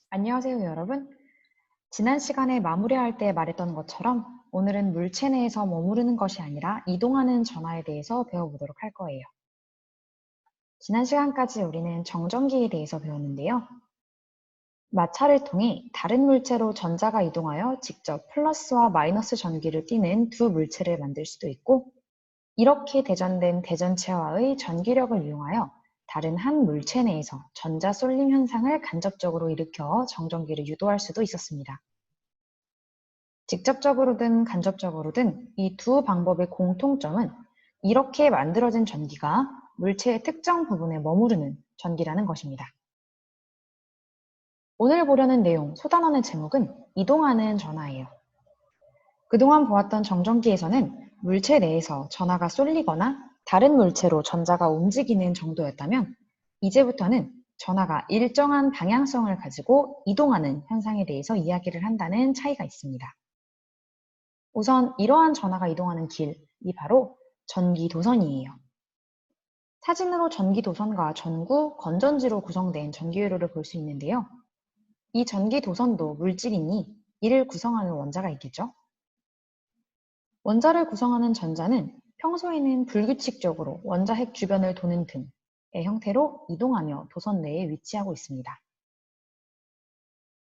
안녕하세요, 여러분. 지난 시간에 마무리할 때 말했던 것처럼 오늘은 물체 내에서 머무르는 것이 아니라 이동하는 전하에 대해서 배워보도록 할 거예요. 지난 시간까지 우리는 정전기에 대해서 배웠는데요. 마찰을 통해 다른 물체로 전자가 이동하여 직접 플러스와 마이너스 전기를 띠는 두 물체를 만들 수도 있고, 이렇게 대전된 대전체와의 전기력을 이용하여 다른 한 물체 내에서 전자 쏠림 현상을 간접적으로 일으켜 정전기를 유도할 수도 있었습니다. 직접적으로든 간접적으로든 이 두 방법의 공통점은 이렇게 만들어진 전기가 물체의 특정 부분에 머무르는 전기라는 것입니다. 오늘 보려는 내용, 소단원의 제목은 이동하는 전하예요. 그동안 보았던 정전기에서는 물체 내에서 전하가 쏠리거나 다른 물체로 전자가 움직이는 정도였다면, 이제부터는 전하가 일정한 방향성을 가지고 이동하는 현상에 대해서 이야기를 한다는 차이가 있습니다. 우선 이러한 전하가 이동하는 길이 바로 전기도선이에요. 사진으로 전기도선과 전구, 건전지로 구성된 전기회로를 볼 수 있는데요. 이 전기도선도 물질이니 이를 구성하는 원자가 있겠죠. 원자를 구성하는 전자는 평소에는 불규칙적으로 원자 핵 주변을 도는 등의 형태로 이동하며 도선 내에 위치하고 있습니다.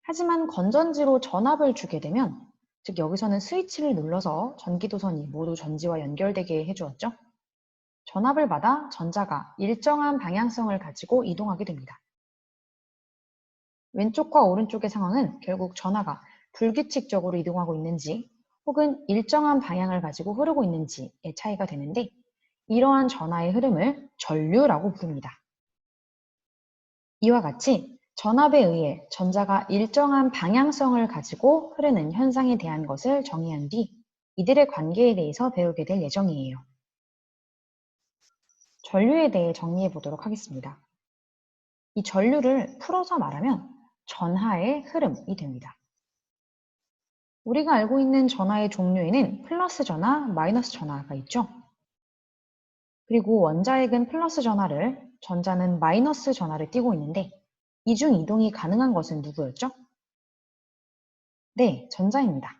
하지만 건전지로 전압을 주게 되면, 즉 여기서는 스위치를 눌러서 전기도선이 모두 전지와 연결되게 해주었죠. 전압을 받아 전자가 일정한 방향성을 가지고 이동하게 됩니다. 왼쪽과 오른쪽의 상황은 결국 전하가 불규칙적으로 이동하고 있는지 혹은 일정한 방향을 가지고 흐르고 있는지의 차이가 되는데, 이러한 전하의 흐름을 전류라고 부릅니다. 이와 같이 전압에 의해 전자가 일정한 방향성을 가지고 흐르는 현상에 대한 것을 정의한 뒤 이들의 관계에 대해서 배우게 될 예정이에요. 전류에 대해 정리해 보도록 하겠습니다. 이 전류를 풀어서 말하면 전하의 흐름이 됩니다. 우리가 알고 있는 전하의 종류에는 플러스 전하, 마이너스 전하가 있죠. 그리고 원자핵은 플러스 전하를, 전자는 마이너스 전하를 띠고 있는데, 이중 이동이 가능한 것은 누구였죠? 네, 전자입니다.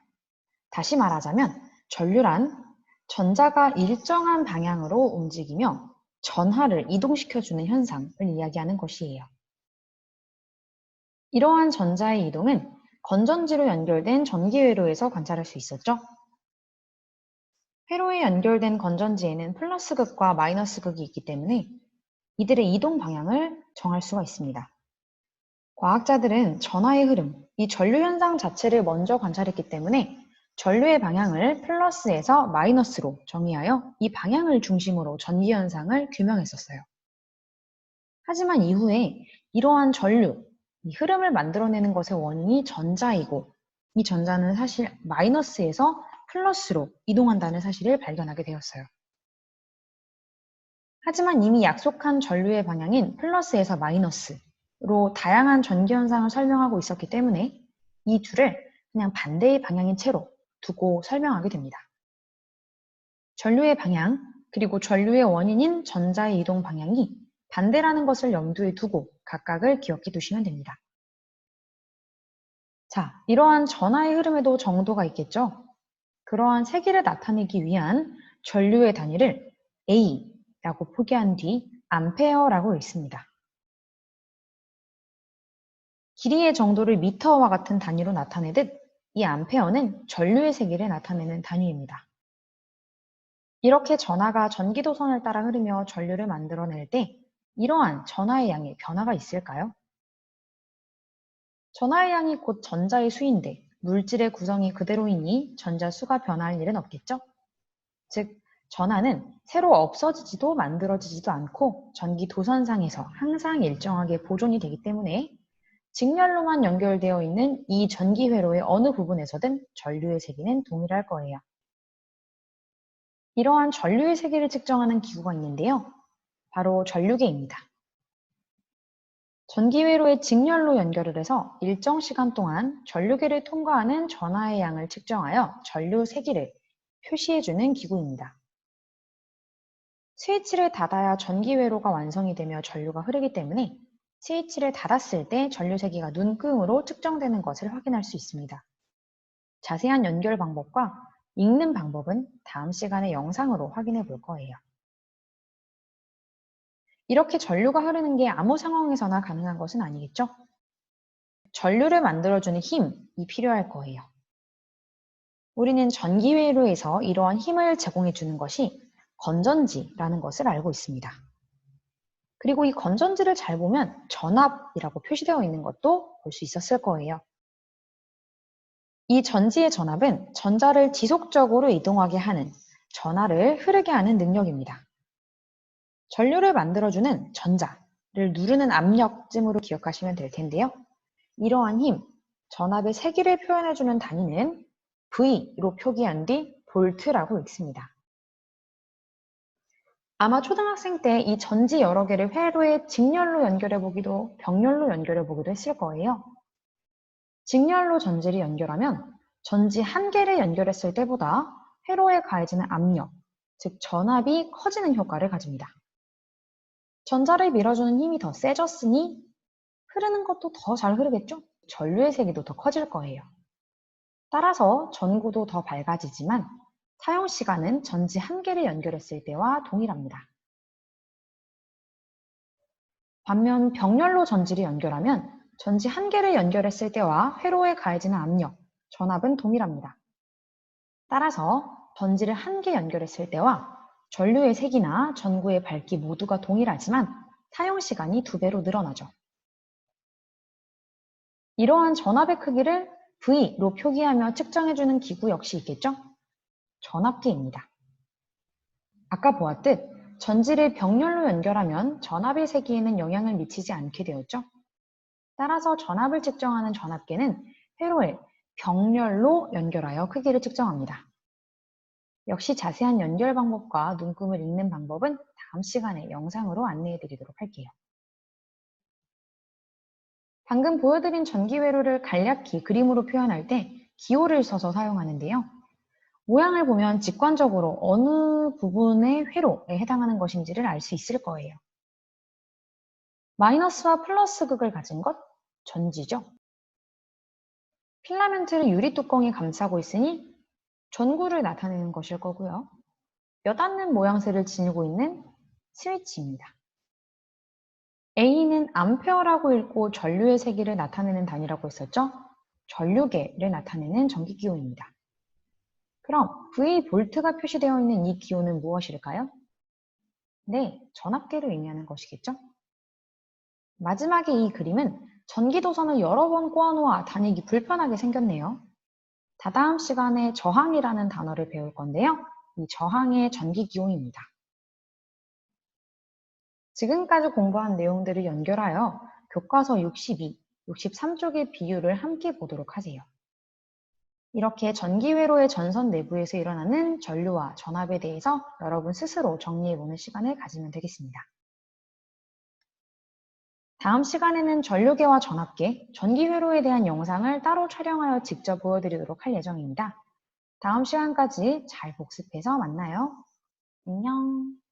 다시 말하자면 전류란 전자가 일정한 방향으로 움직이며 전하를 이동시켜주는 현상을 이야기하는 것이에요. 이러한 전자의 이동은 건전지로 연결된 전기회로에서 관찰할 수 있었죠. 회로에 연결된 건전지에는 플러스 극과 마이너스 극이 있기 때문에 이들의 이동 방향을 정할 수가 있습니다. 과학자들은 전하의 흐름, 이 전류 현상 자체를 먼저 관찰했기 때문에 전류의 방향을 플러스에서 마이너스로 정의하여 이 방향을 중심으로 전기 현상을 규명했었어요. 하지만 이후에 이러한 전류, 이 흐름을 만들어내는 것의 원인이 전자이고, 이 전자는 사실 마이너스에서 플러스로 이동한다는 사실을 발견하게 되었어요. 하지만 이미 약속한 전류의 방향인 플러스에서 마이너스로 다양한 전기 현상을 설명하고 있었기 때문에 이 둘을 그냥 반대의 방향인 채로 두고 설명하게 됩니다. 전류의 방향, 그리고 전류의 원인인 전자의 이동 방향이 반대라는 것을 염두에 두고 각각을 기억해 두시면 됩니다. 자, 이러한 전하의 흐름에도 정도가 있겠죠? 그러한 세기를 나타내기 위한 전류의 단위를 A라고 표기한 뒤 암페어라고 읽습니다. 길이의 정도를 미터와 같은 단위로 나타내듯 이 암페어는 전류의 세기를 나타내는 단위입니다. 이렇게 전하가 전기도선을 따라 흐르며 전류를 만들어낼 때 이러한 전하의 양에 변화가 있을까요? 전하의 양이 곧 전자의 수인데 물질의 구성이 그대로이니 전자 수가 변할 일은 없겠죠? 즉, 전하는 새로 없어지지도 만들어지지도 않고 전기 도선상에서 항상 일정하게 보존이 되기 때문에 직렬로만 연결되어 있는 이 전기 회로의 어느 부분에서든 전류의 세기는 동일할 거예요. 이러한 전류의 세기를 측정하는 기구가 있는데요. 바로 전류계입니다. 전기 회로에 직렬로 연결을 해서 일정 시간 동안 전류계를 통과하는 전하의 양을 측정하여 전류 세기를 표시해주는 기구입니다. 스위치를 닫아야 전기회로가 완성이 되며 전류가 흐르기 때문에 스위치를 닫았을 때 전류 세기가 눈금으로 측정되는 것을 확인할 수 있습니다. 자세한 연결 방법과 읽는 방법은 다음 시간에 영상으로 확인해 볼 거예요. 이렇게 전류가 흐르는 게 아무 상황에서나 가능한 것은 아니겠죠? 전류를 만들어주는 힘이 필요할 거예요. 우리는 전기회로에서 이러한 힘을 제공해 주는 것이 건전지라는 것을 알고 있습니다. 그리고 이 건전지를 잘 보면 전압이라고 표시되어 있는 것도 볼 수 있었을 거예요. 이 전지의 전압은 전자를 지속적으로 이동하게 하는, 전하를 흐르게 하는 능력입니다. 전류를 만들어주는 전자를 누르는 압력쯤으로 기억하시면 될 텐데요. 이러한 힘, 전압의 세기를 표현해주는 단위는 V로 표기한 뒤 볼트라고 읽습니다. 아마 초등학생 때 이 전지 여러 개를 회로에 직렬로 연결해 보기도 병렬로 연결해 보기도 했을 거예요. 직렬로 전지를 연결하면 전지 한 개를 연결했을 때보다 회로에 가해지는 압력, 즉 전압이 커지는 효과를 가집니다. 전자를 밀어주는 힘이 더 세졌으니 흐르는 것도 더 잘 흐르겠죠? 전류의 세기도 더 커질 거예요. 따라서 전구도 더 밝아지지만 사용 시간은 전지 한 개를 연결했을 때와 동일합니다. 반면 병렬로 전지를 연결하면 전지 한 개를 연결했을 때와 회로에 가해지는 압력, 전압은 동일합니다. 따라서 전지를 한 개 연결했을 때와 전류의 색이나 전구의 밝기 모두가 동일하지만 사용 시간이 2배로 늘어나죠. 이러한 전압의 크기를 V로 표기하며 측정해주는 기구 역시 있겠죠? 전압계입니다. 아까 보았듯 전지를 병렬로 연결하면 전압의 세기에는 영향을 미치지 않게 되었죠? 따라서 전압을 측정하는 전압계는 회로에 병렬로 연결하여 크기를 측정합니다. 역시 자세한 연결 방법과 눈금을 읽는 방법은 다음 시간에 영상으로 안내해 드리도록 할게요. 방금 보여드린 전기회로를 간략히 그림으로 표현할 때 기호를 써서 사용하는데요. 모양을 보면 직관적으로 어느 부분의 회로에 해당하는 것인지를 알 수 있을 거예요. 마이너스와 플러스 극을 가진 것, 전지죠. 필라멘트를 유리 뚜껑이 감싸고 있으니 전구를 나타내는 것일 거고요. 몇 닿는 모양새를 지니고 있는 스위치입니다. A는 암페어라고 읽고 전류의 세기를 나타내는 단위라고 했었죠? 전류계를 나타내는 전기기호입니다. 그럼 V 볼트가 표시되어 있는 이 기호는 무엇일까요? 네, 전압계를 의미하는 것이겠죠? 마지막에 이 그림은 전기도선을 여러 번 꼬아놓아 다니기 불편하게 생겼네요. 다다음 시간에 저항이라는 단어를 배울 건데요. 이 저항의 전기기호입니다. 지금까지 공부한 내용들을 연결하여 교과서 62, 63쪽의 비율을 함께 보도록 하세요. 이렇게 전기회로의 전선 내부에서 일어나는 전류와 전압에 대해서 여러분 스스로 정리해보는 시간을 가지면 되겠습니다. 다음 시간에는 전류계와 전압계, 전기회로에 대한 영상을 따로 촬영하여 직접 보여드리도록 할 예정입니다. 다음 시간까지 잘 복습해서 만나요. 안녕.